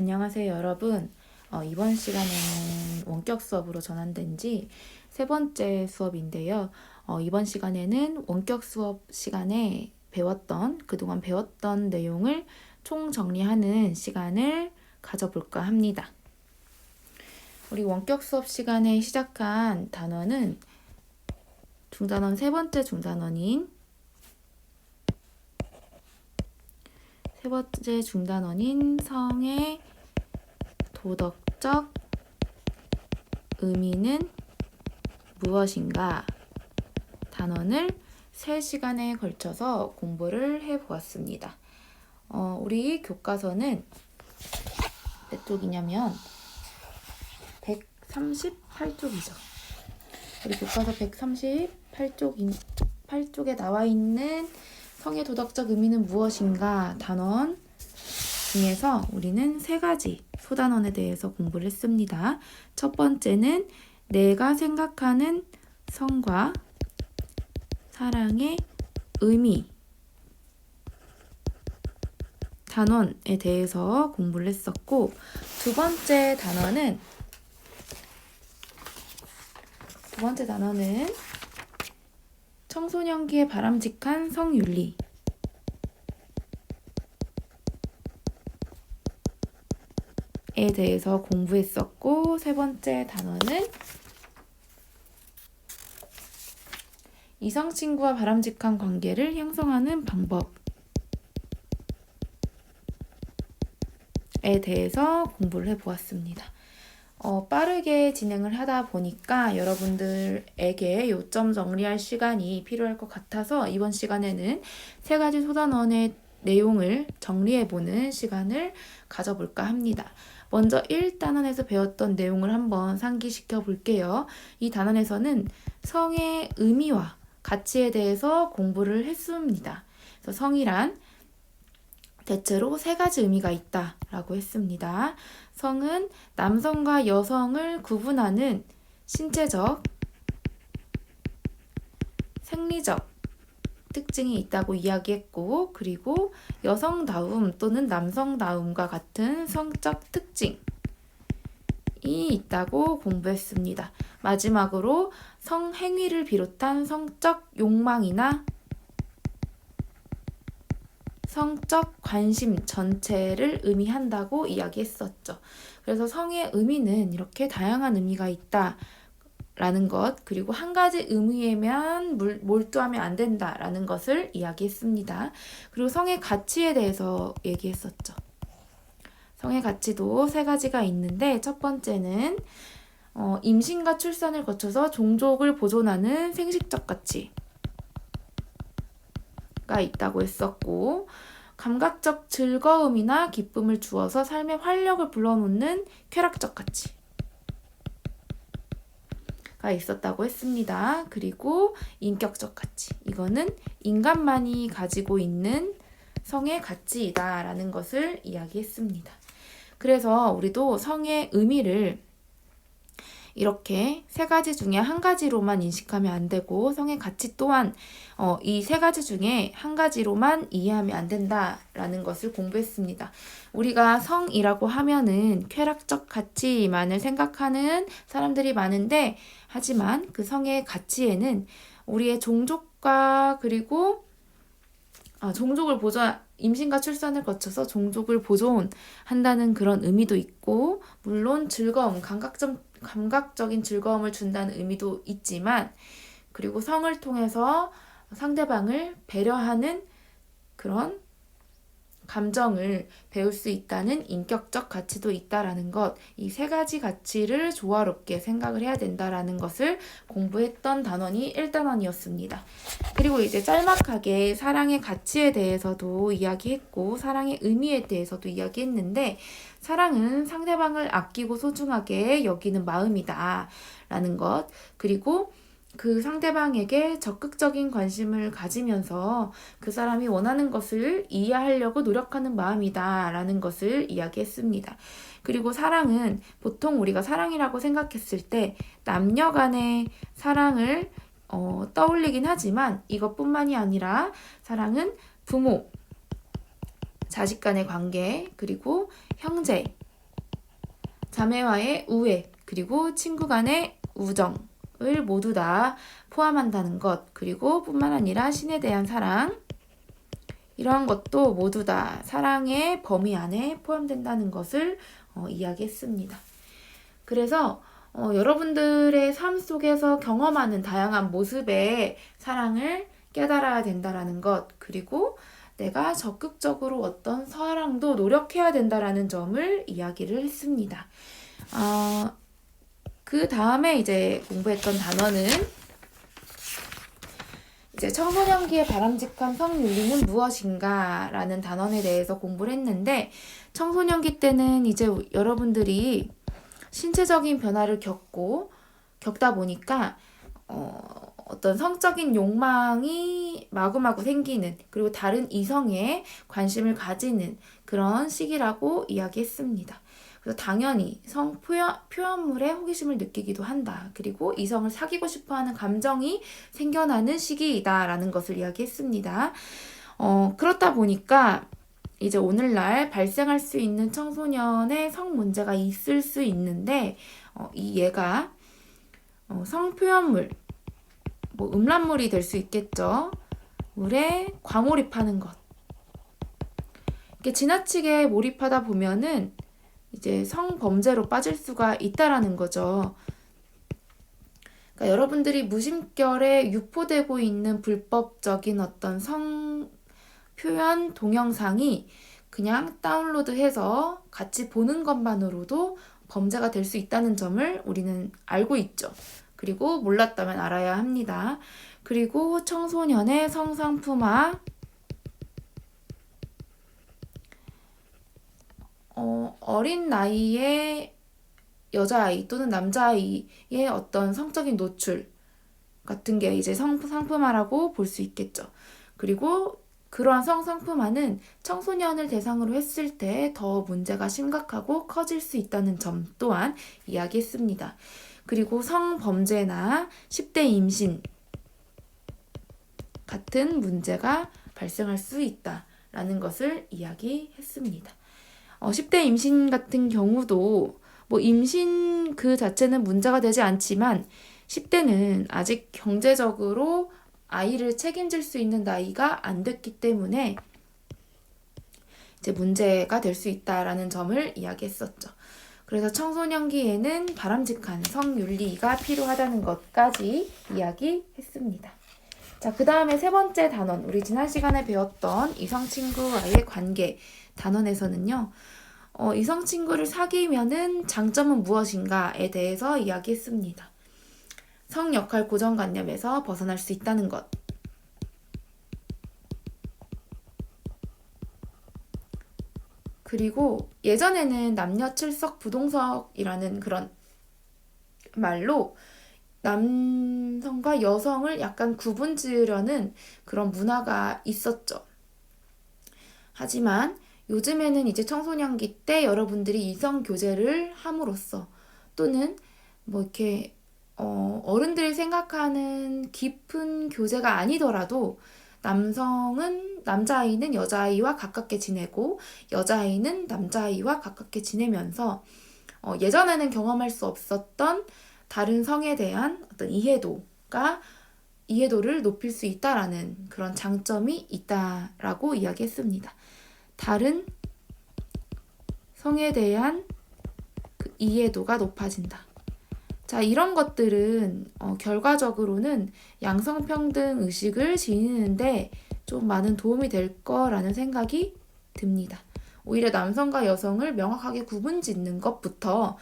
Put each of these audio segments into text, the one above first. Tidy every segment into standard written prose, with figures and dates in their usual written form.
안녕하세요, 여러분. 이번 시간에는 원격 수업으로 전환된 지 세 번째 수업인데요. 이번 시간에는 원격 수업 시간에 그동안 배웠던 내용을 총정리하는 시간을 가져볼까 합니다. 우리 원격 수업 시간에 시작한 단어는 중단원 세 번째 중단원인 성의 도덕적 의미는 무엇인가 단원을 3시간에 걸쳐서 공부를 해보았습니다. 우리 교과서는 몇 쪽이냐면 138쪽이죠. 우리 교과서 138쪽에 나와 있는 성의 도덕적 의미는 무엇인가 단원 중에서 우리는 3가지 소단원에 대해서 공부를 했습니다. 첫 번째는 내가 생각하는 성과 사랑의 의미 단원에 대해서 공부를 했었고, 두 번째 단원은 청소년기의 바람직한 성윤리 에 대해서 공부했었고, 세 번째 단원은 이성 친구와 바람직한 관계를 형성하는 방법에 대해서 공부를 해보았습니다. 빠르게 진행을 하다 보니까 여러분들에게 요점 정리할 시간이 필요할 것 같아서 이번 시간에는 3가지 소단원의 내용을 정리해보는 시간을 가져볼까 합니다. 먼저 1단원에서 배웠던 내용을 한번 상기시켜 볼게요. 이 단원에서는 성의 의미와 가치에 대해서 공부를 했습니다. 그래서 성이란 대체로 3가지 의미가 있다라고 했습니다. 성은 남성과 여성을 구분하는 신체적, 생리적 특징이 있다고 이야기했고, 그리고 여성다움 또는 남성다움과 같은 성적 특징이 있다고 공부했습니다. 마지막으로 성행위를 비롯한 성적 욕망이나 성적 관심 전체를 의미한다고 이야기했었죠. 그래서 성의 의미는 이렇게 다양한 의미가 있다라는 것, 그리고 한 가지 의미에만 몰두하면 안 된다라는 것을 이야기했습니다. 그리고 성의 가치에 대해서 얘기했었죠. 성의 가치도 3가지가 있는데, 첫 번째는 임신과 출산을 거쳐서 종족을 보존하는 생식적 가치가 있다고 했었고, 감각적 즐거움이나 기쁨을 주어서 삶의 활력을 불러놓는 쾌락적 가치가 있었다고 했습니다. 그리고 인격적 가치, 이거는 인간만이 가지고 있는 성의 가치이다라는 것을 이야기했습니다. 그래서 우리도 성의 의미를 이렇게 3가지 중에 한 가지로만 인식하면 안 되고, 성의 가치 또한 이 3가지 중에 한 가지로만 이해하면 안 된다라는 것을 공부했습니다. 우리가 성이라고 하면은 쾌락적 가치만을 생각하는 사람들이 많은데, 하지만 그 성의 가치에는 우리의 종족과 그리고 임신과 출산을 거쳐서 종족을 보존한다는 그런 의미도 있고, 물론 감각적인 즐거움을 준다는 의미도 있지만, 그리고 성을 통해서 상대방을 배려하는 그런 감정을 배울 수 있다는 인격적 가치도 있다라는 것, 이 3가지 가치를 조화롭게 생각을 해야 된다라는 것을 공부했던 단원이 1단원이었습니다. 그리고 이제 짤막하게 사랑의 가치에 대해서도 이야기했고, 사랑의 의미에 대해서도 이야기했는데, 사랑은 상대방을 아끼고 소중하게 여기는 마음이다 라는 것, 그리고 그 상대방에게 적극적인 관심을 가지면서 그 사람이 원하는 것을 이해하려고 노력하는 마음이다 라는 것을 이야기했습니다. 그리고 사랑은 보통 우리가 사랑이라고 생각했을 때 남녀 간의 사랑을 떠올리긴 하지만, 이것뿐만이 아니라 사랑은 부모, 자식 간의 관계, 그리고 형제, 자매와의 우애, 그리고 친구 간의 우정을 모두 다 포함한다는 것, 그리고 뿐만 아니라 신에 대한 사랑, 이러한 것도 모두 다 사랑의 범위 안에 포함된다는 것을 이야기했습니다. 그래서 여러분들의 삶 속에서 경험하는 다양한 모습의 사랑을 깨달아야 된다라는 것, 그리고 내가 적극적으로 어떤 사랑도 노력해야 된다라는 점을 이야기를 했습니다. 그 다음에 이제 공부했던 단어는 이제 청소년기의 바람직한 성윤리는 무엇인가 라는 단원에 대해서 공부를 했는데, 청소년기 때는 이제 여러분들이 신체적인 변화를 겪다 보니까 어떤 성적인 욕망이 마구마구 생기는, 그리고 다른 이성에 관심을 가지는 그런 시기라고 이야기했습니다. 그래서 당연히 성 표현물에 호기심을 느끼기도 한다. 그리고 이성을 사귀고 싶어하는 감정이 생겨나는 시기이다라는 것을 이야기했습니다. 그렇다 보니까 이제 오늘날 발생할 수 있는 청소년의 성 문제가 있을 수 있는데, 이 얘가 성 표현물, 뭐 음란물이 될 수 있겠죠. 물에 과몰입하는 것. 이렇게 지나치게 몰입하다 보면은 이제 성범죄로 빠질 수가 있다라는 거죠. 그러니까 여러분들이 무심결에 유포되고 있는 불법적인 어떤 성 표현 동영상이 그냥 다운로드해서 같이 보는 것만으로도 범죄가 될 수 있다는 점을 우리는 알고 있죠. 그리고 몰랐다면 알아야 합니다. 그리고 청소년의 성상품화, 어린 나이에 여자아이 또는 남자아이의 어떤 성적인 노출 같은 게 이제 성상품화라고 볼 수 있겠죠. 그리고 그러한 성상품화는 청소년을 대상으로 했을 때 더 문제가 심각하고 커질 수 있다는 점 또한 이야기했습니다. 그리고 성범죄나 10대 임신 같은 문제가 발생할 수 있다라는 것을 이야기했습니다. 10대 임신 같은 경우도 뭐 임신 그 자체는 문제가 되지 않지만 10대는 아직 경제적으로 아이를 책임질 수 있는 나이가 안 됐기 때문에 이제 문제가 될 수 있다라는 점을 이야기했었죠. 그래서 청소년기에는 바람직한 성윤리가 필요하다는 것까지 이야기했습니다. 자, 그 다음에 세 번째 단원, 우리 지난 시간에 배웠던 이성친구와의 관계 단원에서는요, 이성친구를 사귀면은 장점은 무엇인가에 대해서 이야기했습니다. 성역할 고정관념에서 벗어날 수 있다는 것. 그리고 예전에는 남녀 칠석 부동석이라는 그런 말로 남성과 여성을 약간 구분 지으려는 그런 문화가 있었죠. 하지만 요즘에는 이제 청소년기 때 여러분들이 이성 교제를 함으로써 또는 뭐 이렇게 어른들이 생각하는 깊은 교제가 아니더라도 남자아이는 여자아이와 가깝게 지내고 여자아이는 남자아이와 가깝게 지내면서 예전에는 경험할 수 없었던 다른 성에 대한 어떤 이해도를 높일 수 있다라는 그런 장점이 있다라고 이야기했습니다. 다른 성에 대한 그 이해도가 높아진다. 자, 이런 것들은 결과적으로는 양성평등 의식을 지니는데 좀 많은 도움이 될 거라는 생각이 듭니다. 오히려 남성과 여성을 명확하게 구분짓는 것부터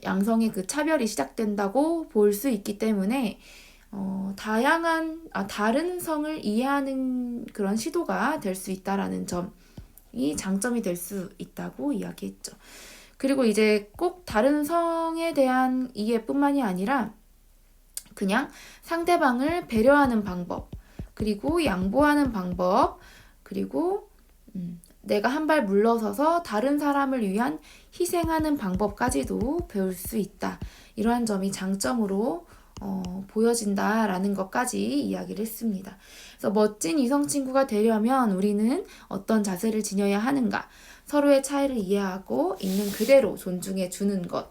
양성의 그 차별이 시작된다고 볼 수 있기 때문에 다른 성을 이해하는 그런 시도가 될 수 있다라는 점이 장점이 될 수 있다고 이야기했죠. 그리고 이제 꼭 다른 성에 대한 이해뿐만이 아니라 그냥 상대방을 배려하는 방법, 그리고 양보하는 방법, 그리고 내가 한 발 물러서서 다른 사람을 위한 희생하는 방법까지도 배울 수 있다. 이러한 점이 장점으로 보여진다라는 것까지 이야기를 했습니다. 그래서 멋진 이성 친구가 되려면 우리는 어떤 자세를 지녀야 하는가? 서로의 차이를 이해하고 있는 그대로 존중해 주는 것.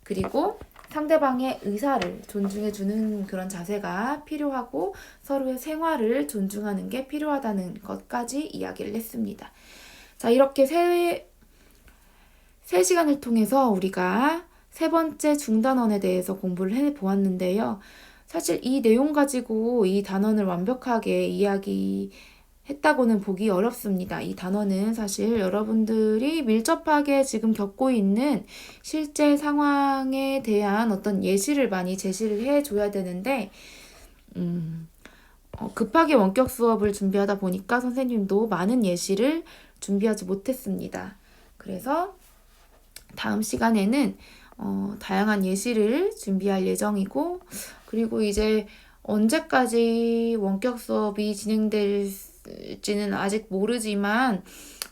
그리고 상대방의 의사를 존중해 주는 그런 자세가 필요하고 서로의 생활을 존중하는 게 필요하다는 것까지 이야기를 했습니다. 자, 이렇게 세 시간을 통해서 우리가 세 번째 중단원에 대해서 공부를 해보았는데요. 사실 이 내용 가지고 이 단원을 완벽하게 이야기했다고는 보기 어렵습니다. 이 단원은 사실 여러분들이 밀접하게 지금 겪고 있는 실제 상황에 대한 어떤 예시를 많이 제시를 해줘야 되는데 급하게 원격 수업을 준비하다 보니까 선생님도 많은 예시를 준비하지 못했습니다. 그래서 다음 시간에는 다양한 예시를 준비할 예정이고, 그리고 이제 언제까지 원격 수업이 진행될지는 아직 모르지만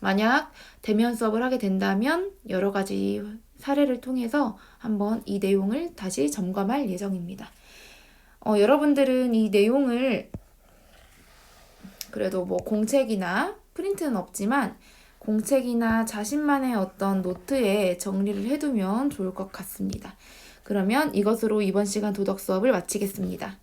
만약 대면 수업을 하게 된다면 여러 가지 사례를 통해서 한번 이 내용을 다시 점검할 예정입니다. 여러분들은 이 내용을 그래도 뭐 공책이나 프린트는 없지만 공책이나 자신만의 어떤 노트에 정리를 해두면 좋을 것 같습니다. 그러면 이것으로 이번 시간 도덕 수업을 마치겠습니다.